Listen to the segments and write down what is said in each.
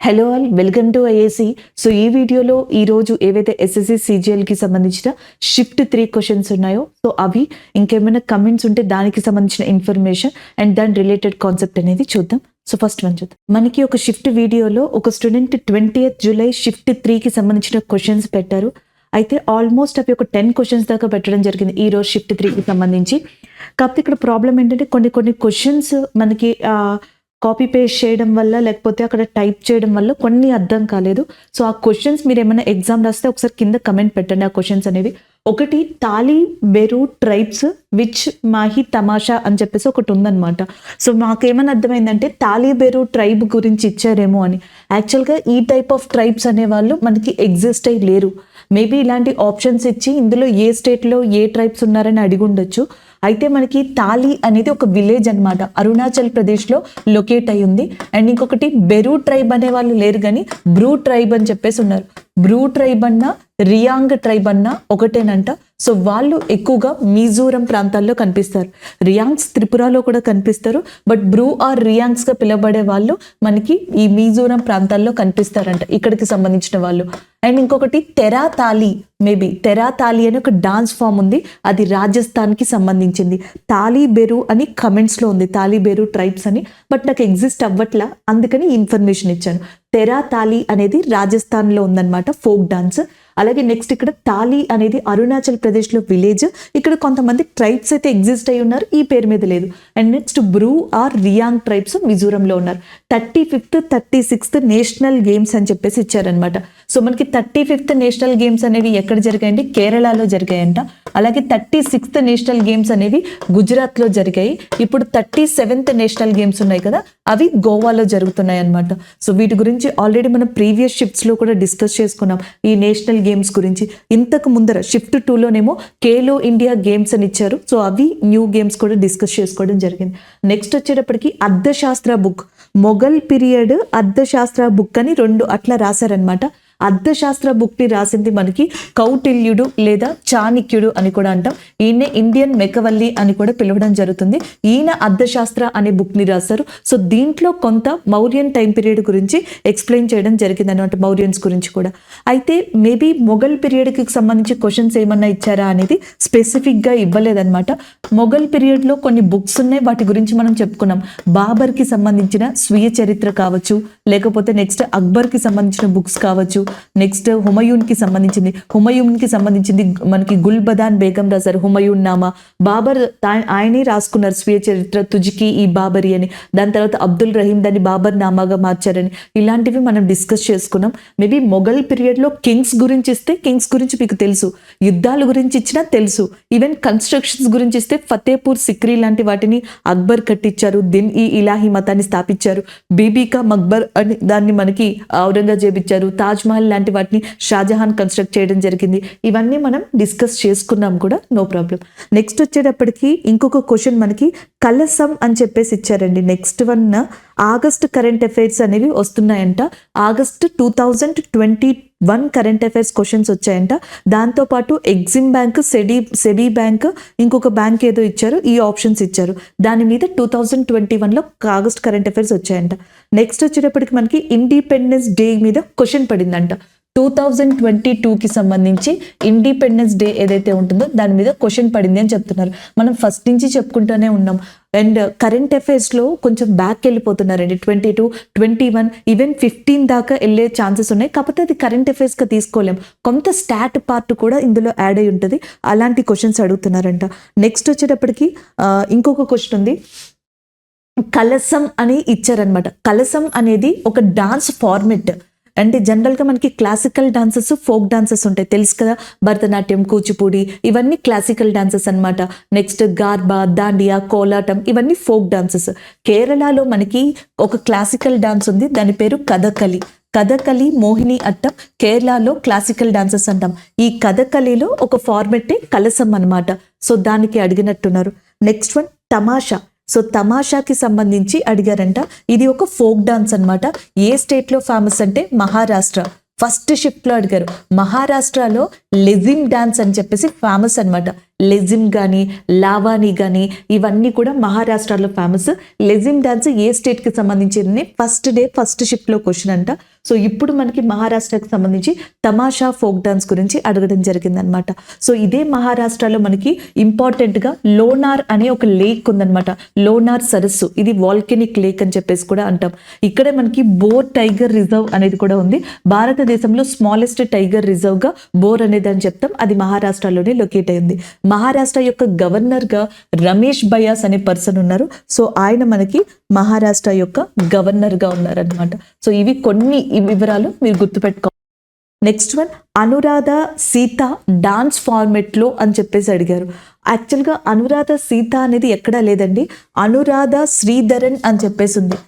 Hello all, welcome to IAC. So ఈ వీడియోలో ఈరోజు ఏవైతే ఎస్ఎస్సి సిజిఎల్కి సంబంధించిన షిఫ్ట్ 3 క్వశ్చన్స్ ఉన్నాయో సో అవి ఇంకేమైనా కమెంట్స్ ఉంటే దానికి సంబంధించిన ఇన్ఫర్మేషన్ అండ్ దాని రిలేటెడ్ కాన్సెప్ట్ అనేది చూద్దాం. సో ఫస్ట్ వన్ చూద్దాం. మనకి ఒక షిఫ్ట్ వీడియోలో ఒక స్టూడెంట్ 20th జూలై షిఫ్ట్ 3కి సంబంధించిన క్వశ్చన్స్ పెట్టారు. అయితే ఆల్మోస్ట్ అవి ఒక 10 క్వశ్చన్స్ దాకా పెట్టడం జరిగింది ఈ రోజు షిఫ్ట్ 3కి సంబంధించి. కాకపోతే ఇక్కడ ప్రాబ్లం ఏంటంటే కొన్ని క్వశ్చన్స్ మనకి కాపీ పేస్ట్ చేయడం వల్ల లేకపోతే అక్కడ టైప్ చేయడం వల్ల కొన్ని అర్థం కాలేదు. సో ఆ క్వశ్చన్స్ మీరు ఏమైనా ఎగ్జామ్ రాస్తే ఒకసారి కింద కమెంట్ పెట్టండి. ఆ క్వశ్చన్స్ అనేవి ఒకటి తాలి బెరు ట్రైబ్స్ విచ్ మాహి తమాషా అని చెప్పేసి ఒకటి ఉందన్నమాట. సో మాకేమని అర్థమైందంటే తాలి బెరు ట్రైబ్ గురించి ఇచ్చారేమో అని. యాక్చువల్గా ఈ టైప్ ఆఫ్ ట్రైబ్స్ అనేవాళ్ళు మనకి ఎగ్జిస్ట్ అయ్యి లేరు. మేబీ ఇలాంటి ఆప్షన్స్ ఇచ్చి ఇందులో ఏ స్టేట్లో ఏ ట్రైబ్స్ ఉన్నారని అడిగి ఉండొచ్చు. అయితే మనకి తాలి అనేది ఒక విలేజ్ అనమాట, అరుణాచల్ ప్రదేశ్లో లొకేట్ అయి ఉంది. అండ్ ఇంకొకటి బెరు ట్రైబ్ అనే వాళ్ళు లేరు కానీ బ్రూ ట్రైబ్ అని చెప్పేసి ఉన్నారు. బ్రూ ట్రైబ్ అన్నా రియాంగ్ ట్రైబ్ అన్నా ఒకటేనంట. సో వాళ్ళు ఎక్కువగా మిజోరం ప్రాంతాల్లో కనిపిస్తారు. రియాంగ్స్ త్రిపురలో కూడా కనిపిస్తారు, బట్ బ్రూ ఆర్ రియాంగ్స్గా పిలువబడే వాళ్ళు మనకి ఈ మిజోరం ప్రాంతాల్లో కనిపిస్తారంట, ఇక్కడికి సంబంధించిన వాళ్ళు. అండ్ ఇంకొకటి తెరాతాలి, మేబీ తెరాతాలి అని ఒక డాన్స్ ఫామ్ ఉంది, అది రాజస్థాన్కి సంబంధించింది. తాలి బెరు అని కమెంట్స్లో ఉంది, తాలి బెరు ట్రైబ్స్ అని, బట్ నాకు ఎగ్జిస్ట్ అవ్వట్లా, అందుకని ఇన్ఫర్మేషన్ ఇచ్చాను. తెరాతాలి అనేది రాజస్థాన్లో ఉందన్నమాట, ఫోక్ డాన్స్. అలాగే నెక్స్ట్ ఇక్కడ తాలి అనేది అరుణాచల్ ప్రదేశ్లో విలేజ్. ఇక్కడ కొంతమంది ట్రైబ్స్ అయితే ఎగ్జిస్ట్ అయి ఉన్నారు, ఈ పేరు మీద లేదు. And next Bru or Reang tribes మిజోరంలో ఉన్నారు. 35th 36th నేషనల్ గేమ్స్ అని చెప్పేసి ఇచ్చారనమాట. సో మనకి 35th నేషనల్ గేమ్స్ అనేవి ఎక్కడ జరిగాయండి? కేరళలో జరిగాయంట. అలాగే 36th నేషనల్ గేమ్స్ అనేవి గుజరాత్లో జరిగాయి. ఇప్పుడు 37th నేషనల్ గేమ్స్ ఉన్నాయి కదా, అవి గోవాలో జరుగుతున్నాయి అనమాట. సో వీటి గురించి ఆల్రెడీ మనం ప్రీవియస్ షిఫ్ట్స్లో కూడా డిస్కస్ చేసుకున్నాం ఈ నేషనల్ గేమ్స్ గురించి. ఇంతకు ముందర షిఫ్ట్ 2లోనేమో ఖేలో ఇండియా గేమ్స్ అని ఇచ్చారు. సో అవి న్యూ గేమ్స్ కూడా డిస్కస్ చేసుకోవడం జరిగింది. నెక్స్ట్ వచ్చేటప్పటికి అర్థశాస్త్ర బుక్, మొఘల్ పీరియడ్ అర్థశాస్త్ర బుక్ అని 2 అట్లా రాశారనమాట. అర్థశాస్త్ర బుక్ని రాసింది మనకి కౌటిల్యుడు లేదా చాణక్యుడు అని కూడా అంటాం. ఈయన ఇండియన్ మెకవల్లి అని కూడా పిలవడం జరుగుతుంది. ఈయన అర్థశాస్త్ర అనే బుక్ని రాశారు. సో దీంట్లో కొంత మౌర్యన్ టైం పీరియడ్ గురించి ఎక్స్ప్లెయిన్ చేయడం జరిగింది అనమాట, మౌర్యన్స్ గురించి కూడా. అయితే మేబీ మొఘల్ పీరియడ్కి సంబంధించి క్వశ్చన్స్ ఏమన్నా ఇచ్చారా అనేది స్పెసిఫిక్గా ఇవ్వలేదన్నమాట. మొఘల్ పీరియడ్లో కొన్ని బుక్స్ ఉన్నాయి, వాటి గురించి మనం చెప్పుకున్నాం. బాబర్కి సంబంధించిన స్వీయ చరిత్ర కావచ్చు, లేకపోతే నెక్స్ట్ అక్బర్కి సంబంధించిన బుక్స్ కావచ్చు, నెక్స్ట్ హుమయూన్కి సంబంధించింది మనకి గుల్బదాన్ బేగం రాశారు హుమయూన్ నామా. బాబర్ ఆయనే రాసుకున్నారు స్వీయ చరిత్ర, తుజికి ఈ బాబరి అని. దాని తర్వాత అబ్దుల్ రహీం దాన్ని బాబర్ నామాగా మార్చారని. ఇలాంటివి మనం డిస్కస్ చేసుకున్నాం. మేబీ మొఘల్ పీరియడ్లో కింగ్స్ గురించి ఇస్తే కింగ్స్ గురించి మీకు తెలుసు, యుద్ధాల గురించి ఇచ్చినా తెలుసు, ఈవెన్ కన్స్ట్రక్షన్స్ గురించి ఇస్తే ఫతేపూర్ సిక్రీ లాంటి వాటిని అక్బర్ కట్టించారు, దిన్ ఈ ఇలాహీ మతాన్ని స్థాపించారు, బీబీకా మక్బర్ అని దాన్ని మనకి ఔరంగజేబ్ ఇచ్చారు, తాజ్ మహల్ లాంటి వాటిని షాజహాన్ కన్స్ట్రక్ట్ చేయడం జరిగింది. ఇవన్నీ మనం డిస్కస్ చేసుకున్నాం కూడా, నో ప్రాబ్లం. నెక్స్ట్ వచ్చేటప్పటికి ఇంకొక క్వశ్చన్ మనకి కలసం అని చెప్పేసి ఇచ్చారండి. Next one August current affairs అనేవి వస్తున్నాయంట. ఆగస్ట్ 2021 కరెంట్ అఫైర్స్ క్వశ్చన్స్ వచ్చాయంట. దాంతోపాటు ఎగ్జిమ్ బ్యాంక్, సెబీ బ్యాంక్, ఇంకొక బ్యాంక్ ఏదో ఇచ్చారు, ఈ ఆప్షన్స్ ఇచ్చారు. దాని మీద 2021లో ఆగస్ట్ కరెంట్ అఫైర్స్ వచ్చాయంట. నెక్స్ట్ వచ్చేటప్పటికి మనకి ఇండిపెండెన్స్ డే మీద క్వశ్చన్ పడిందంట. 2022కి సంబంధించి ఇండిపెండెన్స్ డే ఏదైతే ఉంటుందో దాని మీద క్వశ్చన్ పడింది అని చెప్తున్నారు. మనం ఫస్ట్ నుంచి చెప్పుకుంటూనే ఉన్నాం. అండ్ కరెంట్ అఫైర్స్లో కొంచెం బ్యాక్ వెళ్ళిపోతున్నారండి. 22, 21, ఈవెన్ 15 దాకా వెళ్ళే ఛాన్సెస్ ఉన్నాయి. కాకపోతే అది కరెంట్ అఫైర్స్గా తీసుకోలేం, కొంత స్టాట్ పార్ట్ కూడా ఇందులో యాడ్ అయి ఉంటుంది. అలాంటి క్వశ్చన్స్ అడుగుతున్నారంట. నెక్స్ట్ వచ్చేటప్పటికి ఇంకొక క్వశ్చన్ ఉంది, కలసం అని ఇచ్చారనమాట. కలసం అనేది ఒక డాన్స్ ఫార్మెట్. అంటే జనరల్గా మనకి క్లాసికల్ డాన్సెస్, ఫోక్ డాన్సెస్ ఉంటాయి, తెలుసు కదా, భరతనాట్యం, కూచిపూడి, ఇవన్నీ క్లాసికల్ డాన్సెస్ అనమాట. నెక్స్ట్ గార్బా, దాండియా, కోలాటం, ఇవన్నీ ఫోక్ డాన్సెస్. కేరళలో మనకి ఒక క్లాసికల్ డాన్స్ ఉంది, దాని పేరు కథకళి. కథకళి, మోహిని అట్టం కేరళలో క్లాసికల్ డాన్సెస్ అంటాం. ఈ కథకళిలో ఒక ఫార్మెట్టే కలసం అనమాట. సో దానికి అడిగినట్టున్నారు. నెక్స్ట్ వన్ తమాషా. సో తమాషాకి సంబంధించి అడిగారంట. ఇది ఒక ఫోక్ డాన్స్ అనమాట. ఏ స్టేట్లో ఫేమస్ అంటే మహారాష్ట్ర. ఫస్ట్ షిఫ్ట్లో అడిగారు. మహారాష్ట్రలో లెజిమ్ డాన్స్ అని చెప్పేసి ఫేమస్ అనమాట. లెజిమ్ కానీ లావానీ కానీ ఇవన్నీ కూడా మహారాష్ట్రలో ఫేమస్. లెజిమ్ డాన్స్ ఏ స్టేట్కి సంబంధించింది? ఫస్ట్ డే ఫస్ట్ షిఫ్ట్లో క్వశ్చన్ అంట. సో ఇప్పుడు మనకి మహారాష్ట్రకి సంబంధించి తమాషా ఫోక్ డాన్స్ గురించి అడగడం జరిగిందనమాట. సో ఇదే మహారాష్ట్రలో మనకి ఇంపార్టెంట్గా లోనార్ అనే ఒక లేక్ ఉందన్నమాట. లోనార్ సరస్సు, ఇది వాల్కెనిక్ లేక్ అని చెప్పేసి కూడా అంటాం. ఇక్కడే మనకి బోర్ టైగర్ రిజర్వ్ అనేది కూడా ఉంది. భారతదేశంలో స్మాలెస్ట్ టైగర్ రిజర్వ్ గా బోర్ అనేది అని చెప్తాం. అది మహారాష్ట్రలోనే లొకేట్ అయింది. మహారాష్ట్ర యొక్క గవర్నర్ గా రమేష్ బయాస్ అనే పర్సన్ ఉన్నారు. సో ఆయన మనకి మహారాష్ట్ర యొక్క గవర్నర్ గా ఉన్నారనమాట. సో ఇవి కొన్ని వివరాలు మీరు గుర్తుపెట్టుకో. Next one, Anuradha Sita dance format లో అని చెప్పేసి అడిగారు. యాక్చువల్గా అనురాధ సీత అనేది ఎక్కడా లేదండి, అనురాధ శ్రీధరన్ అని చెప్పేసి ఉంది.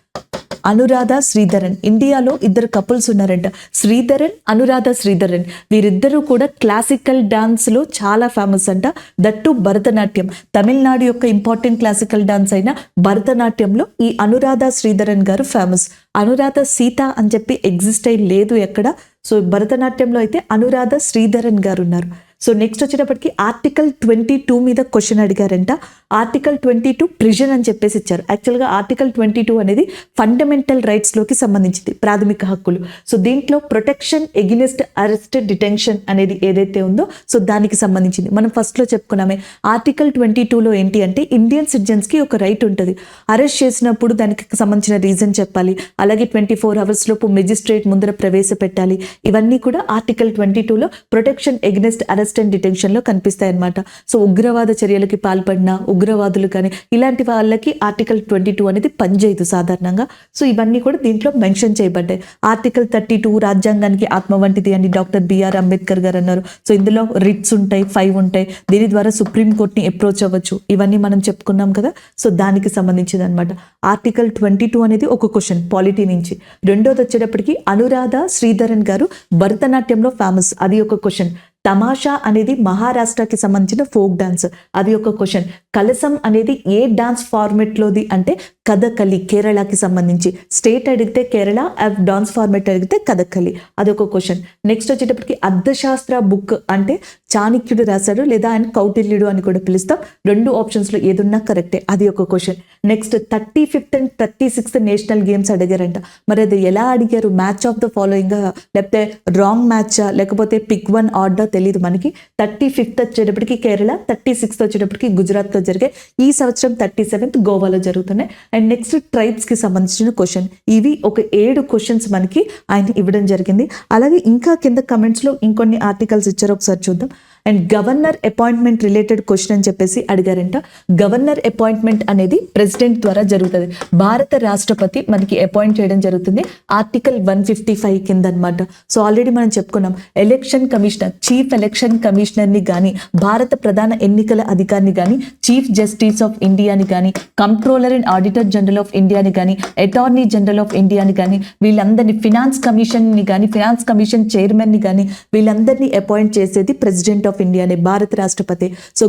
అనురాధ శ్రీధరన్, ఇండియాలో ఇద్దరు కపుల్స్ ఉన్నారంట, శ్రీధరన్ అనురాధ శ్రీధరన్. వీరిద్దరూ కూడా క్లాసికల్ డాన్స్ లో చాలా ఫేమస్ అంట, దట్టు భరతనాట్యం. తమిళనాడు యొక్క ఇంపార్టెంట్ క్లాసికల్ డాన్స్ అయిన భరతనాట్యంలో ఈ అనురాధ శ్రీధరన్ గారు ఫేమస్. అనురాధ సీత అని చెప్పి ఎగ్జిస్ట్ అయి లేదు ఎక్కడ. సో భరతనాట్యంలో అయితే అనురాధ శ్రీధరన్ గారు ఉన్నారు. సో నెక్స్ట్ వచ్చేటప్పటికి ఆర్టికల్ 22 మీద క్వశ్చన్ అడిగారంట. ఆర్టికల్ 22 ప్రిజన్ అని చెప్పేసి ఇచ్చారు. యాక్చువల్గా ఆర్టికల్ 22 అనేది ఫండమెంటల్ రైట్స్ లోకి సంబంధించింది, ప్రాథమిక హక్కులు. సో దీంట్లో ప్రొటెక్షన్ ఎగెనిస్ట్ అరెస్ట్ డిటెన్షన్ అనేది ఏదైతే ఉందో సో దానికి సంబంధించింది. మనం ఫస్ట్ లో చెప్పుకున్నామే ఆర్టికల్ 22లో ఏంటి అంటే ఇండియన్ సిటిజన్స్ కి ఒక రైట్ ఉంటుంది. అరెస్ట్ చేసినప్పుడు దానికి సంబంధించిన రీజన్ చెప్పాలి, అలాగే 24 hours లోపు మెజిస్ట్రేట్ ముందర ప్రవేశపెట్టాలి. ఇవన్నీ కూడా ఆర్టికల్ 22లో protection against arrest and detention లో కనిపిస్తాయి అన్నమాట. సో ఉగ్రవాద చర్యలకి పాల్పడిన ఉగ్రవాదులు కానీ ఇలాంటి వాళ్ళకి ఆర్టికల్ 22 అనేది పనిచేయదు సాధారణంగా. సో ఇవన్నీ కూడా దీంట్లో మెన్షన్ చేయబడ్డాయి. ఆర్టికల్ 32 రాజ్యాంగానికి ఆత్మ వంటిది అని డాక్టర్ బిఆర్ అంబేద్కర్ గారు అన్నారు. సో ఇందులో రిట్స్ ఉంటాయి, 5 ఉంటాయి. దీని ద్వారా సుప్రీం కోర్టుని అప్రోచ్ అవ్వచ్చు. ఇవన్నీ మనం చెప్పుకున్నాం కదా. సో దానికి సంబంధించింది అనమాట. ఆర్టికల్ 22 అనేది ఒక క్వశ్చన్ పాలిటీ నుంచి. రెండోది వచ్చేటప్పటికి అనురాధ శ్రీధరన్ గారు భరతనాట్యంలో ఫేమస్, అది ఒక క్వశ్చన్. తమాషా అనేది మహారాష్ట్రకి సంబంధించిన ఫోక్ డాన్స్, అది ఒక క్వశ్చన్. కలసం అనేది ఏ డాన్స్ ఫార్మెట్ లోది అంటే కథకళి, కేరళకి సంబంధించి. స్టేట్ అడిగితే కేరళ, డాన్స్ ఫార్మెట్ అడిగితే కథకళి, అదొక క్వశ్చన్. నెక్స్ట్ వచ్చేటప్పటికి అర్థశాస్త్ర బుక్ అంటే చాణక్యుడు రాశాడు లేదా ఆయన కౌటిల్యుడు అని కూడా పిలుస్తాం. 2 ఆప్షన్స్ లో ఏదున్నా కరెక్టే, అది ఒక question. Next 35th and 36th national games అడిగారంట. మరి అది ఎలా అడిగారు? మ్యాచ్ ఆఫ్ ద ఫాలోయింగ్ లేకపోతే రాంగ్ మ్యాచా లేకపోతే పిక్ వన్ ఆర్డర్ తెలియదు మనకి. 35th వచ్చేటప్పటికి కేరళ, 36th వచ్చేటప్పటికి గుజరాత్ లో జరిగాయి. ఈ సంవత్సరం 37th గోవాలో జరుగుతున్నాయి. అండ్ నెక్స్ట్ ట్రైబ్స్ కి సంబంధించిన క్వశ్చన్. ఇవి ఒక 7 క్వశ్చన్స్ మనకి ఆయన ఇవ్వడం జరిగింది. అలాగే ఇంకా కింద కమెంట్స్ లో ఇంకొన్ని ఆర్టికల్స్ ఇచ్చారు, ఒకసారి చూద్దాం. And governor appointment related question అని చెప్పేసి అడిగారంట. గవర్నర్ అపాయింట్మెంట్ అనేది ప్రెసిడెంట్ ద్వారా జరుగుతుంది. భారత రాష్ట్రపతి మనకి అపాయింట్ చేయడం జరుగుతుంది ఆర్టికల్ 155 కింద అనమాట. సో ఆల్రెడీ మనం చెప్పుకున్నాం, election commissioner, chief election commissioner ని కానీ, భారత ప్రధాన ఎన్నికల అధికారిని కానీ, చీఫ్ జస్టిస్ ఆఫ్ ఇండియాని కానీ, controller and auditor general of ఇండియాని కానీ, అటార్నీ జనరల్ ఆఫ్ ఇండియాని కానీ, వీళ్ళందరినీ ఫినాన్స్ కమిషన్ ని కానీ, ఫినాన్స్ కమిషన్ చైర్మన్ ని కానీ వీళ్ళందరినీ అపాయింట్ చేసేది ప్రెసిడెంట్ ఆఫ్ ఇండియా అనే భారత రాష్ట్రపతి. So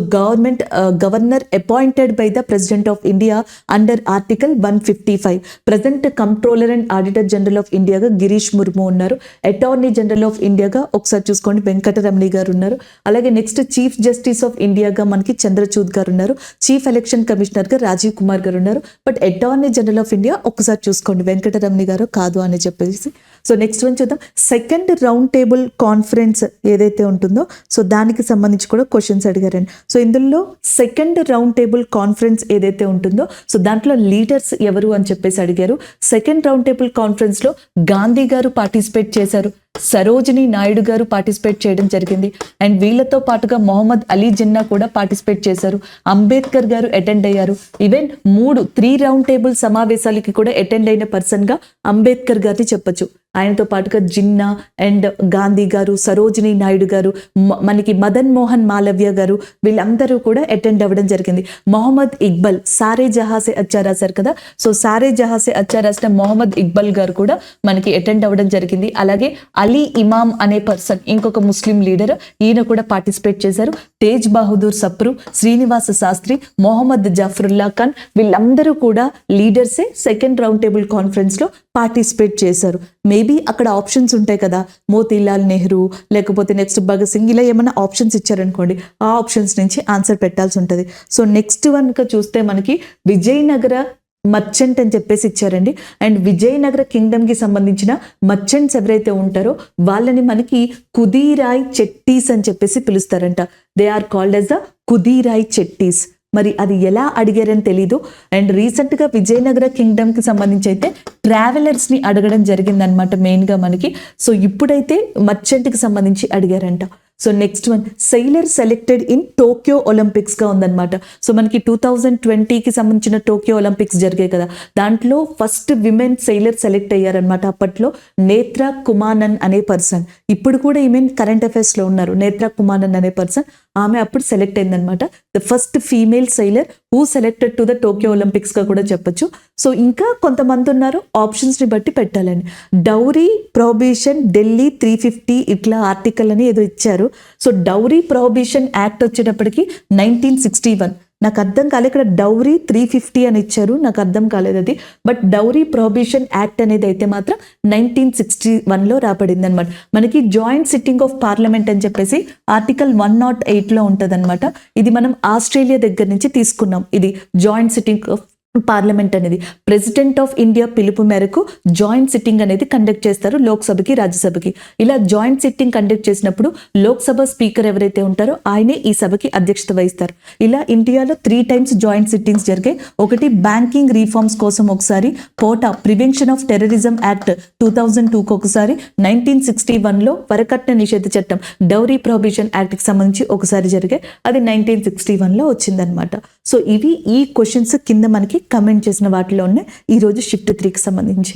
governor appointed by the president of India under article 155. Present controller and auditor general of ఇండియాగా గిరీష్ ముర్ము ఉన్నారు. అటార్నీ జనరల్ ఆఫ్ ఇండియాగా ఒకసారి చూసుకోండి వెంకటరమణి గారు ఉన్నారు. అలాగే నెక్స్ట్ చీఫ్ జస్టిస్ ఆఫ్ ఇండియాగా మనకి చంద్రచూడ్ గారు ఉన్నారు. చీఫ్ ఎలక్షన్ కమిషనర్ గా రాజీవ్ కుమార్ గారు ఉన్నారు. But attorney general of India ఒకసారి చూసుకోండి వెంకటరమణి గారు కాదు అని చెప్పేసి. సో నెక్స్ట్ వన్ చూద్దాం. సెకండ్ రౌండ్ టేబుల్ కాన్ఫరెన్స్ ఏదైతే ఉంటుందో సో దానికి సంబంధించి కూడా క్వశ్చన్స్ అడిగారండి. సో ఇందులో సెకండ్ రౌండ్ టేబుల్ కాన్ఫరెన్స్ ఏదైతే ఉంటుందో సో దాంట్లో లీడర్స్ ఎవరు అని చెప్పేసి అడిగారు. సెకండ్ రౌండ్ టేబుల్ కాన్ఫరెన్స్ లో గాంధీ గారు పార్టిసిపేట్ చేశారు, సరోజిని నాయుడు గారు పార్టిసిపేట్ చేయడం జరిగింది. అండ్ వీళ్ళతో పాటుగా మొహమ్మద్ అలీ జిన్నా కూడా పార్టిసిపేట్ చేశారు. అంబేద్కర్ గారు అటెండ్ అయ్యారు. ఈవెన్ 3 రౌండ్ టేబుల్ సమావేశాలకి కూడా అటెండ్ అయిన పర్సన్ గా అంబేద్కర్ గారిని చెప్పొచ్చు. ఆయనతో పాటుగా జిన్నా అండ్ గాంధీ గారు, సరోజిని నాయుడు గారు, మనకి మదన్ మోహన్ మాలవ్య గారు, వీళ్ళందరూ కూడా అటెండ్ అవ్వడం జరిగింది. మొహమ్మద్ ఇక్బల్ సారే జహాసే అచ్చా రాశారు కదా. సో సారే జహాసే అచ్చా రాసిన మొహమ్మద్ ఇక్బల్ గారు కూడా మనకి అటెండ్ అవ్వడం జరిగింది. అలాగే అలీ ఇమామ్ అనే పర్సన్ ఇంకొక ముస్లిం లీడర్, ఈయన కూడా పార్టిసిపేట్ చేశారు. తేజ్ బహదూర్ సప్రు, శ్రీనివాస శాస్త్రి, మొహమ్మద్ జాఫరుల్లా ఖాన్ వీళ్ళందరూ కూడా లీడర్సే సెకండ్ రౌండ్ టేబుల్ కాన్ఫరెన్స్ లో పార్టిసిపేట్ చేశారు. మేబీ అక్కడ ఆప్షన్స్ ఉంటాయి కదా, మోతీలాల్ నెహ్రూ లేకపోతే నెక్స్ట్ భగత్ సింగ్, ఇలా ఏమైనా ఆప్షన్స్ ఇచ్చారనుకోండి, ఆ ఆప్షన్స్ నుంచి ఆన్సర్ పెట్టాల్సి ఉంటుంది. సో నెక్స్ట్ వన్ చూస్తే మనకి విజయనగర మర్చెంట్ అని చెప్పేసి ఇచ్చారండి. అండ్ విజయనగర కింగ్డమ్ కి సంబంధించిన మర్చెంట్స్ ఎవరైతే ఉంటారో వాళ్ళని మనకి కుదీరాయ్ చెట్టీస్ అని చెప్పేసి పిలుస్తారంట. They are called as the Kudirai Chetties. మరి అది ఎలా అడిగారని తెలీదు. అండ్ రీసెంట్ గా విజయనగర కింగ్డమ్ కి సంబంధించి అయితే ట్రావెలర్స్ ని అడగడం జరిగిందనమాట మెయిన్ గా మనకి. సో ఇప్పుడైతే మర్చెంట్ కి సంబంధించి అడిగారంట. So next one, sailor selected in Tokyo Olympics గా ఉందన్నమాట. సో మనకి 2020కి సంబంధించిన టోక్యో ఒలింపిక్స్ జరిగాయి కదా, దాంట్లో ఫస్ట్ విమెన్ సెయిలర్ సెలెక్ట్ అయ్యారనమాట. అప్పట్లో నేత్రా కుమానన్ అనే పర్సన్, ఇప్పుడు కూడా ఈమె కరెంట్ అఫైర్స్ లో ఉన్నారు. నేత్రా కుమానన్ అనే పర్సన్, ఆమె అప్పుడు సెలెక్ట్ అయిందనమాట. The first female sailor who selected to the Tokyo Olympics గా కూడా చెప్పొచ్చు. సో ఇంకా కొంతమంది ఉన్నారు, ఆప్షన్స్ ని బట్టి పెట్టాలని. డౌరీ ప్రొహిబిషన్ ఢిల్లీ 350 ఇట్లా ఆర్టికల్ అని ఏదో ఇచ్చారు. సో డౌరీ ప్రొహిబిషన్ యాక్ట్ వచ్చేటప్పటికి 1961. నాకు అర్థం కాలేదు, ఇక్కడ డౌరీ 350 అని ఇచ్చారు, నాకు అర్థం కాలేదు అది. బట్ డౌరీ ప్రొహిబిషన్ యాక్ట్ అనేది అయితే మాత్రం 1961లో రాబడింది అనమాట. మనకి జాయింట్ సిట్టింగ్ ఆఫ్ పార్లమెంట్ అని చెప్పేసి ఆర్టికల్ 108లో ఉంటుంది అనమాట. ఇది మనం ఆస్ట్రేలియా దగ్గర నుంచి తీసుకున్నాం. ఇది జాయింట్ సిట్టింగ్ ఆఫ్ పార్లమెంట్ అనేది ప్రెసిడెంట్ ఆఫ్ ఇండియా పిలుపు మేరకు జాయింట్ సిట్టింగ్ అనేది కండక్ట్ చేస్తారు లోక్సభకి, రాజ్యసభకి. ఇలా జాయింట్ సిట్టింగ్ కండక్ట్ చేసినప్పుడు లోక్సభ స్పీకర్ ఎవరైతే ఉంటారో ఆయనే ఈ సభకి అధ్యక్షత వహిస్తారు. ఇలా ఇండియాలో 3 times జాయింట్ సిట్టింగ్స్ జరిగాయి. ఒకటి బ్యాంకింగ్ రీఫార్మ్స్ కోసం ఒకసారి, పోటా ప్రివెన్షన్ ఆఫ్ టెర్రరిజం యాక్ట్ 2002కి ఒకసారి, 1961లో వరకట్న నిషేధ చట్టం డౌరీ ప్రొహిబిషన్ యాక్ట్ కి సంబంధించి ఒకసారి జరిగాయి. అది 1961లో వచ్చిందనమాట. సో ఇవి ఈ క్వశ్చన్స్ కింద మనకి కమెంట్ చేసిన వాటిలో ఉన్నాయి ఈరోజు షిఫ్ట్ 3కి సంబంధించి.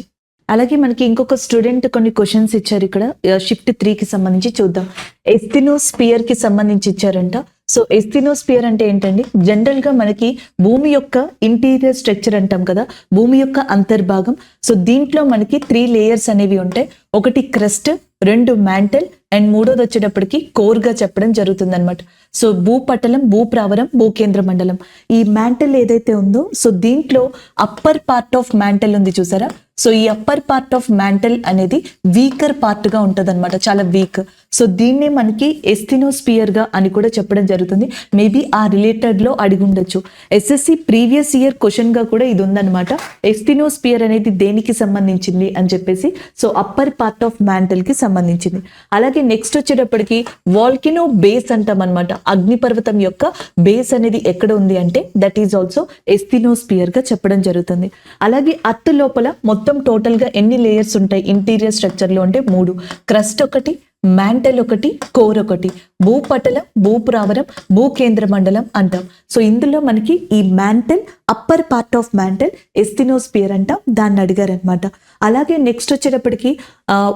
అలాగే మనకి ఇంకొక స్టూడెంట్ కొన్ని క్వశ్చన్స్ ఇచ్చారు ఇక్కడ షిఫ్ట్ 3కి సంబంధించి. చూద్దాం. ఎస్థినోస్పియర్ కి సంబంధించి ఇచ్చారంట. సో ఎస్థినోస్పియర్ అంటే ఏంటండి, జనరల్ గా మనకి భూమి యొక్క ఇంటీరియర్ స్ట్రక్చర్ అంటాం కదా, భూమి యొక్క అంతర్భాగం. సో దీంట్లో మనకి 3 లేయర్స్ అనేవి ఉంటాయి. ఒకటి క్రస్ట్, 2 మ్యాంటల్, అండ్ మూడోది వచ్చేటప్పటికి కోర్ గా చెప్పడం జరుగుతుంది అనమాట. సో భూపటలం, భూప్రావరం, భూకేంద్ర మండలం. ఈ మ్యాంటల్ ఏదైతే ఉందో, సో దీంట్లో అప్పర్ పార్ట్ ఆఫ్ మ్యాంటల్ ఉంది చూసారా. సో ఈ అప్పర్ పార్ట్ ఆఫ్ మ్యాంటల్ అనేది వీకర్ పార్ట్ గా ఉంటది అనమాట, చాలా వీక్. సో దీన్నే మనకి ఎస్థినోస్పియర్ గా అని కూడా చెప్పడం జరుగుతుంది. మేబీ ఆ రిలేటెడ్ లో అడిగి ఉండొచ్చు. ఎస్ఎస్సి ప్రీవియస్ ఇయర్ క్వశ్చన్ గా కూడా ఇది ఉందన్నమాట. ఎస్థినోస్పియర్ అనేది దేనికి సంబంధించింది అని చెప్పేసి. So upper part of mantle కి సంబంధించింది. అలాగే నెక్స్ట్ వచ్చేటప్పటికి వాల్కెనో బేస్ అంటాం అనమాట. అగ్నిపర్వతం యొక్క బేస్ అనేది ఎక్కడ ఉంది అంటే దట్ ఈజ్ ఆల్సో ఎస్థినోస్పియర్ గా చెప్పడం జరుగుతుంది. అలాగే అత్తు లోపల మొత్తం టోటల్ గా ఎన్ని లేయర్స్ ఉంటాయి ఇంటీరియర్ స్ట్రక్చర్ లో అంటే 3. క్రస్ట్ ఒకటి, మ్యాంటల్ ఒకటి, కోర్ ఒకటి. భూపటలం, భూప్రావరం, భూకేంద్ర మండలం అంటాం. సో ఇందులో మనకి ఈ mantle, upper part of mantle asthenosphere అంటాం, దాన్ని అడిగారు అనమాట. అలాగే నెక్స్ట్ వచ్చేటప్పటికి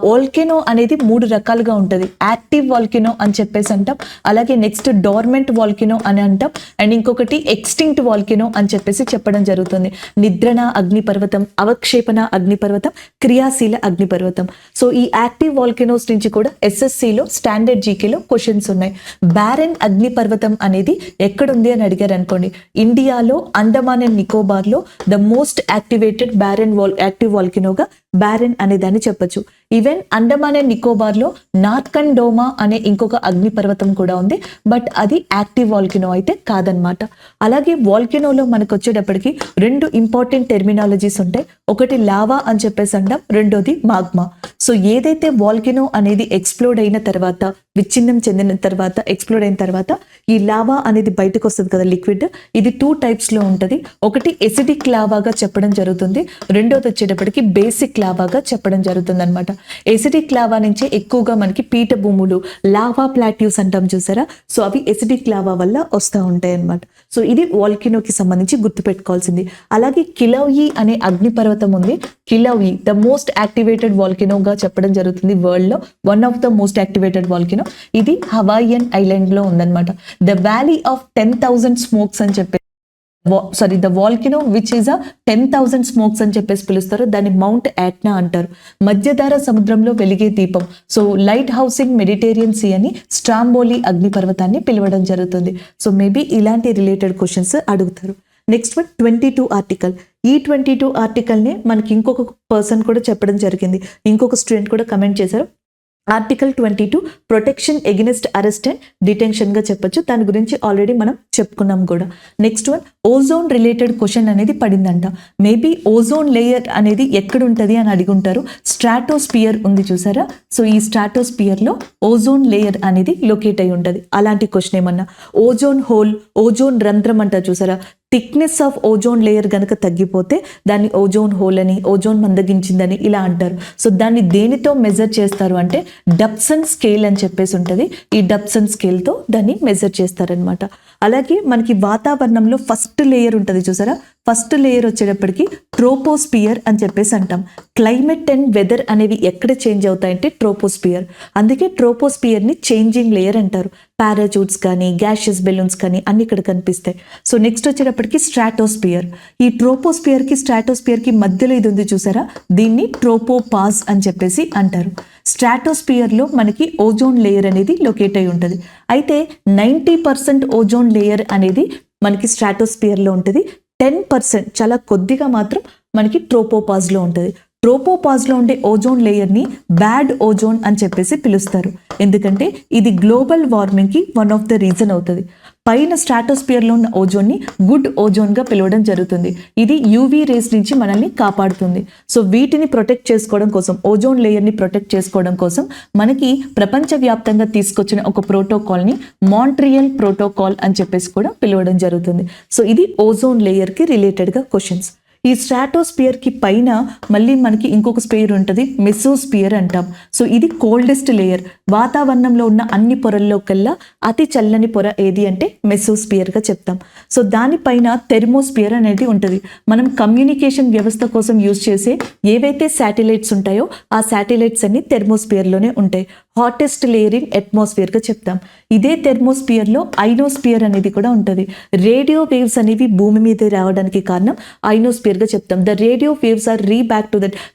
వాల్కెనో అనేది 3 రకాలుగా ఉంటుంది. యాక్టివ్ వాల్కెనో అని చెప్పేసి అంటాం. అలాగే నెక్స్ట్ డోర్మెంట్ వాల్కెనో అని అంటాం. అండ్ ఇంకొకటి ఎక్స్టింక్ట్ వాల్కెనో అని చెప్పేసి చెప్పడం జరుగుతుంది. నిద్రణ అగ్నిపర్వతం, అవక్షేపణ అగ్నిపర్వతం, క్రియాశీల అగ్నిపర్వతం. సో ఈ యాక్టివ్ వాల్కెనోస్ నుంచి కూడా ఎస్ఎస్సిలో స్టాండర్డ్ జీకేలో క్వశ్చన్స్ ఉన్నాయి. బ్యారెన్ అగ్నిపర్వతం అనేది ఎక్కడుంది అని అడిగారు అనుకోండి, ఇండియాలో అండమాన్ అండ్ నికోబార్ లో ద మోస్ట్ యాక్టివేటెడ్ యాక్టివ్ వాల్కెనోగా బ్యారెన్ అనే దాన్ని చెప్పొచ్చు. ఈవెన్ అండమాన్ అండ్ నికోబార్ లో నార్కన్ డోమా అనే ఇంకొక అగ్నిపర్వతం కూడా ఉంది, బట్ అది యాక్టివ్ వాల్కెనో అయితే కాదనమాట. అలాగే వాల్కెనోలో మనకు వచ్చేటప్పటికి 2 ఇంపార్టెంట్ టెర్మినాలజీస్ ఉంటాయి. ఒకటి లావా అని చెప్పేసి అంటాం, రెండోది మాగ్మా. సో ఏదైతే వాల్కెనో అనేది ఎక్స్ప్లోడ్ అయిన తర్వాత, విచ్ఛిన్నం చెందిన తర్వాత, ఎక్స్ప్లోడ్ అయిన తర్వాత ఈ లావా అనేది బయటకు వస్తుంది కదా లిక్విడ్, ఇది 2 types లో ఉంటుంది. ఒకటి ఎసిడిక్ లావాగా చెప్పడం జరుగుతుంది, రెండోది వచ్చేటప్పటికి బేసిక్ లావాగా చెప్పడం జరుగుతుంది అనమాట. ఎసిడిక్ లావా నుంచి ఎక్కువగా మనకి పీఠ భూములు, లావా ప్లాట్యూస్ అంటాం చూసారా, సో అవి ఎసిడిక్ లావా వల్ల వస్తూ ఉంటాయి అనమాట. సో ఇది వాల్కెనోకి సంబంధించి గుర్తుపెట్టుకోవాల్సింది. అలాగే కిలౌయి అనే అగ్నిపర్వతం ఉంది. కిలౌయి ద మోస్ట్ యాక్టివేటెడ్ వాల్కెనోగా చెప్పడం జరుగుతుంది వరల్డ్ లో, one of the most activated volcano. ఇది హవాయియన్ ఐలాండ్ లో ఉందన్నమాట. ద వ్యాలీ ఆఫ్ 10,000 స్మోక్స్ అని చెప్పి the volcano which is a 10,000 smokes అని చెప్పేసి పిలుస్తారు. దాన్ని మౌంట్ యాట్నా అంటారు. మధ్యధరా సముద్రంలో వెలిగే దీపం. So light housing Mediterranean sea అని స్ట్రాంబోలి అగ్నిపర్వతాన్ని పిలవడం జరుగుతుంది. సో మేబీ ఇలాంటి రిలేటెడ్ క్వశ్చన్స్ అడుగుతారు. Next one 22 article. ఈ 22 ఆర్టికల్ని మనకి ఇంకొక పర్సన్ కూడా చెప్పడం జరిగింది, ఇంకొక స్టూడెంట్ కూడా కమెంట్ చేశారు. Article 22 protection against arrest and detention గా చెప్పొచ్చు. దాని గురించి ఆల్రెడీ మనం చెప్పుకున్నాం కూడా. Next one ozone related question అనేది పడిందంట. మేబీ ఓజోన్ లేయర్ అనేది ఎక్కడ ఉంటుంది అని అడిగుంటారు. స్ట్రాటోస్పియర్ ఉంది చూసారా, సో ఈ స్ట్రాటోస్పియర్ లో ఓజోన్ లేయర్ అనేది లొకేట్ అయి ఉంటుంది. అలాంటి క్వశ్చన్ ఏమన్నా ఓజోన్ హోల్, ఓజోన్ రంధ్రం అంటారు చూసారా, థిక్నెస్ ఆఫ్ ఓజోన్ లేయర్ కనుక తగ్గిపోతే దాన్ని ఓజోన్ హోల్ అని, ఓజోన్ మందగించిందని ఇలా అంటారు. సో దాన్ని దేనితో మెజర్ చేస్తారు అంటే డబ్సన్ స్కేల్ అని చెప్పేసి ఉంటుంది. ఈ డబ్సన్ స్కేల్తో దాన్ని మెజర్ చేస్తారనమాట. అలాగే మనకి వాతావరణంలో ఫస్ట్ లేయర్ ఉంటుంది చూసారా, ఫస్ట్ లేయర్ వచ్చేటప్పటికి ట్రోపోస్పియర్ అని చెప్పేసి అంటాం. క్లైమేట్ అండ్ వెదర్ అనేవి ఎక్కడ చేంజ్ అవుతాయంటే ట్రోపోస్పియర్. అందుకే ట్రోపోస్పియర్ని చేంజింగ్ లేయర్ అంటారు. పారాచూట్స్ కానీ గ్యాషియస్ బెలూన్స్ కానీ అన్ని ఇక్కడ కనిపిస్తాయి. సో నెక్స్ట్ వచ్చేటప్పటికి స్ట్రాటోస్పియర్. ఈ ట్రోపోస్పియర్కి స్ట్రాటోస్పియర్కి మధ్యలో ఇది ఉంది చూసారా, దీన్ని ట్రోపోపాజ్ అని చెప్పేసి అంటారు. స్ట్రాటోస్పియర్లో మనకి ఓజోన్ లేయర్ అనేది లొకేట్ అయి ఉంటుంది. అయితే 90% ఓజోన్ లేయర్ అనేది మనకి స్ట్రాటోస్పియర్లో ఉంటుంది. 10% చాలా కొద్దిగా మాత్రం మనకి ట్రోపోపాజ్లో ఉంటుంది. ట్రోపోపాజ్లో ఉండే ఓజోన్ లేయర్ని బ్యాడ్ ఓజోన్ అని చెప్పేసి పిలుస్తారు. ఎందుకంటే ఇది గ్లోబల్ వార్మింగ్కి వన్ ఆఫ్ ద రీజన్ అవుతుంది. పైన స్ట్రాటోస్పియర్లో ఉన్న ఓజోన్ని గుడ్ ఓజోన్గా పిలవడం జరుగుతుంది. ఇది యూవీ రేస్ నుంచి మనల్ని కాపాడుతుంది. సో వీటిని ప్రొటెక్ట్ చేసుకోవడం కోసం, ఓజోన్ లేయర్ని ప్రొటెక్ట్ చేసుకోవడం కోసం మనకి ప్రపంచవ్యాప్తంగా తీసుకొచ్చిన ఒక ప్రోటోకాల్ని మాంట్రియల్ ప్రోటోకాల్ అని చెప్పేసి కూడా పిలవడం జరుగుతుంది. సో ఇది ఓజోన్ లేయర్కి రిలేటెడ్గా క్వశ్చన్స్. ఈ స్ట్రాటోస్పియర్కి పైన మళ్ళీ మనకి ఇంకొక స్పియర్ ఉంటుంది, మెసోస్పియర్ అంటాం. సో ఇది కోల్డెస్ట్ లేయర్. వాతావరణంలో ఉన్న అన్ని పొరల్లో కల్లా అతి చల్లని పొర ఏది అంటే మెసోస్పియర్గా చెప్తాం. సో దానిపైన థెర్మోస్పియర్ అనేది ఉంటుంది. మనం కమ్యూనికేషన్ వ్యవస్థ కోసం యూజ్ చేసే ఏవైతే శాటిలైట్స్ ఉంటాయో ఆ శాటిలైట్స్ అన్ని థెర్మోస్పియర్లోనే ఉంటాయి. హాటెస్ట్ లేయర్ ఇన్ అట్మాస్ఫియర్గా చెప్తాం. ఇదే థెర్మోస్పియర్లో ఐనోస్పియర్ అనేది కూడా ఉంటుంది. రేడియో వేవ్స్ అనేవి భూమి మీద రావడానికి కారణం ఐనోస్పియర్గా చెప్తాం. The radio waves are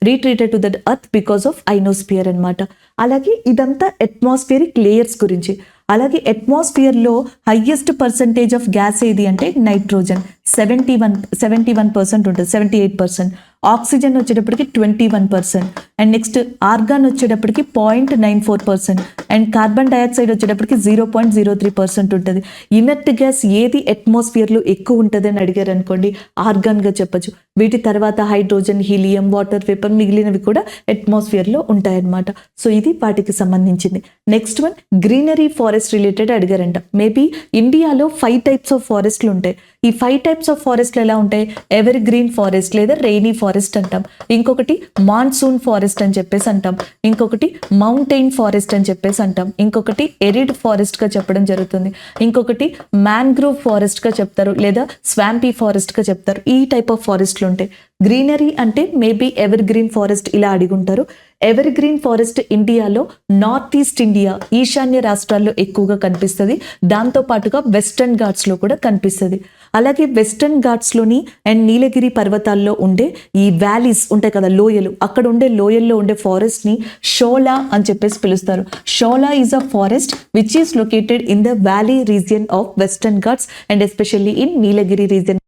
retreated to that earth because of ionosphere అనమాట. అలాగే ఇదంతా అట్మాస్ఫియరిక్ లేయర్స్ గురించి. అలాగే అట్మాస్ఫియర్లో హయ్యెస్ట్ పర్సంటేజ్ ఆఫ్ గ్యాస్ ఏది అంటే నైట్రోజన్ 71% ఉంటుంది, 78%. ఆక్సిజన్ వచ్చేటప్పటికి 21%. అండ్ నెక్స్ట్ ఆర్గాన్ వచ్చేటప్పటికి 0.94%. అండ్ కార్బన్ డైఆక్సైడ్ వచ్చేటప్పటికి 0.03% ఉంటుంది. ఇనర్ట్ గ్యాస్ ఏది అట్మాస్ఫియర్లో ఎక్కువ ఉంటుంది అని అడిగారు అనుకోండి, ఆర్గాన్గా చెప్పచ్చు. వీటి తర్వాత హైడ్రోజన్, హీలియం, వాటర్ వేపర్ మిగిలినవి కూడా అట్మాస్ఫియర్లో ఉంటాయన్నమాట. సో ఇది వాటికి సంబంధించింది. Next one greenery forest related అడిగారంట. మేబీ ఇండియాలో 5 types ఆఫ్ ఫారెస్ట్లు ఉంటాయి. ఈ 5 types ఆఫ్ ఫారెస్ట్లు ఎలా ఉంటాయి? ఎవర్ గ్రీన్ ఫారెస్ట్ లేదా రెయినీ ఫారెస్ట్ అంటాం. ఇంకొకటి మాన్సూన్ ఫారెస్ట్ అని చెప్పేసి అంటాం. ఇంకొకటి మౌంటైన్ ఫారెస్ట్ అని చెప్పేసి అంటాం. ఇంకొకటి ఎరిడ్ ఫారెస్ట్గా చెప్పడం జరుగుతుంది. ఇంకొకటి మ్యాంగ్రోవ్ ఫారెస్ట్గా చెప్తారు లేదా స్వాంపీ ఫారెస్ట్గా చెప్తారు. ఈ టైప్ ఆఫ్ ఫారెస్ట్లు ఉంటాయి. గ్రీనరీ అంటే మేబీ ఎవర్ గ్రీన్ ఫారెస్ట్ ఇలా అడిగుంటారు. ఎవర్ గ్రీన్ ఫారెస్ట్ ఇండియాలో నార్త్ ఈస్ట్ ఇండియా, ఈశాన్య రాష్ట్రాల్లో ఎక్కువగా కనిపిస్తుంది. దాంతోపాటుగా వెస్టర్న్ ఘాట్స్లో కూడా కనిపిస్తుంది. అలాగే వెస్టర్న్ ఘాట్స్లోని అండ్ నీలగిరి పర్వతాల్లో ఉండే ఈ వ్యాలీస్ ఉంటాయి కదా, లోయలు, అక్కడ ఉండే లోయల్లో ఉండే ఫారెస్ట్ని షోలా అని చెప్పేసి పిలుస్తారు. Shola is a forest which is located in the valley region of Western Ghats and especially in Nilgiri region.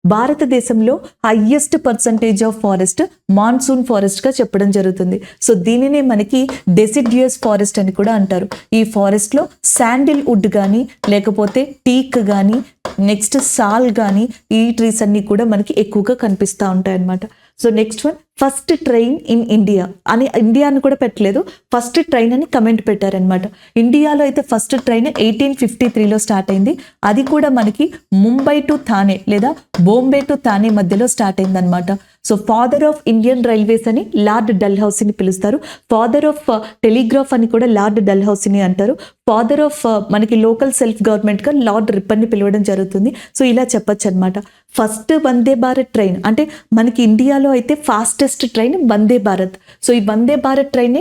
భారతదేశంలో highest percentage of forest monsoon ఫారెస్ట్గా చెప్పడం జరుగుతుంది. సో దీనినే మనకి డెసిడ్యుయస్ ఫారెస్ట్ అని కూడా అంటారు. ఈ ఫారెస్ట్లో శాండిల్ వుడ్ కానీ లేకపోతే టీక్ కానీ నెక్స్ట్ సాల్ కానీ ఈ ట్రీస్ అన్నీ కూడా మనకి ఎక్కువగా కనిపిస్తూ ఉంటాయి అన్నమాట. So next one first train in India అని, ఇండియా అని కూడా పెట్టలేదు, ఫస్ట్ ట్రైన్ అని కమెంట్ పెట్టారనమాట. ఇండియాలో అయితే ఫస్ట్ ట్రైన్ 1853లో స్టార్ట్ అయింది. అది కూడా మనకి ముంబై టు థానే లేదా బాంబే టు థానే మధ్యలో స్టార్ట్ అయింది అనమాట. So father of Indian railways అని లార్డ్ డల్హౌసీని పిలుస్తారు. ఫాదర్ ఆఫ్ టెలిగ్రాఫ్ అని కూడా లార్డ్ డల్హౌసీని అంటారు. ఫాదర్ ఆఫ్ మనకి లోకల్ సెల్ఫ్ గవర్నమెంట్గా లార్డ్ రిప్పన్ని పిలవడం జరుగుతుంది. సో ఇలా చెప్పొచ్చు అనమాట. ఫస్ట్ వందే భారత్ ట్రైన్ అంటే మనకి ఇండియాలో అయితే fastest fastest train Vande Bharat. So ఈ వందే భారత్ ట్రైన్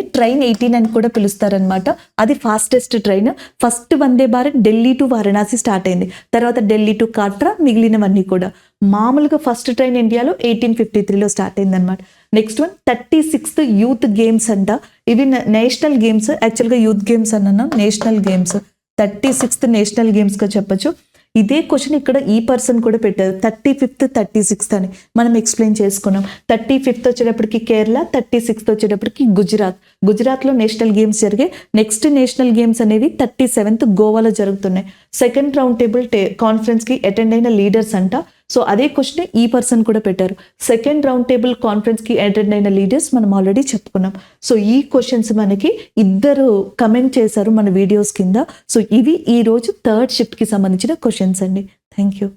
18 అని కూడా పిలుస్తారనమాట. అది fastest train. First Vande Bharat Delhi to Varanasi start అయింది, తర్వాత ఢిల్లీ టు కాట్రా, మిగిలినవన్నీ కూడా. మామూలుగా ఫస్ట్ ట్రైన్ ఇండియాలో 1853లో స్టార్ట్ అయిందనమాట. Next one 36th youth games అంట. ఇవి నేషనల్ గేమ్స్, యాక్చువల్గా యూత్ గేమ్స్ అన్నాను, నేషనల్ గేమ్స్. 36th నేషనల్ గేమ్స్గా చెప్పొచ్చు. ఇదే క్వశ్చన్ ఇక్కడ ఈ పర్సన్ కూడా పెట్టారు, 35th 36th అని మనం ఎక్స్ప్లెయిన్ చేసుకున్నాం. 35th వచ్చేటప్పటికి కేరళ, 36th వచ్చేటప్పటికి గుజరాత్లో నేషనల్ గేమ్స్ జరిగాయి. నెక్స్ట్ నేషనల్ గేమ్స్ అనేవి 37th గోవాలో జరుగుతున్నాయి. సెకండ్ రౌండ్ టేబుల్ కాన్ఫరెన్స్కి అటెండ్ అయిన లీడర్స్ అంట. సో అదే క్వశ్చన్ ఈ పర్సన్ కూడా పెట్టారు. సెకండ్ రౌండ్ టేబుల్ కాన్ఫరెన్స్కి అటెండ్ అయిన లీడర్స్ మనం ఆల్రెడీ చెప్పుకున్నాం. సో ఈ క్వశ్చన్స్ మనకి ఇద్దరు కమెంట్ చేశారు మన వీడియోస్ కింద. సో ఇవి ఈ రోజు థర్డ్ షిఫ్ట్కి సంబంధించిన క్వశ్చన్స్ అండి. Thank you.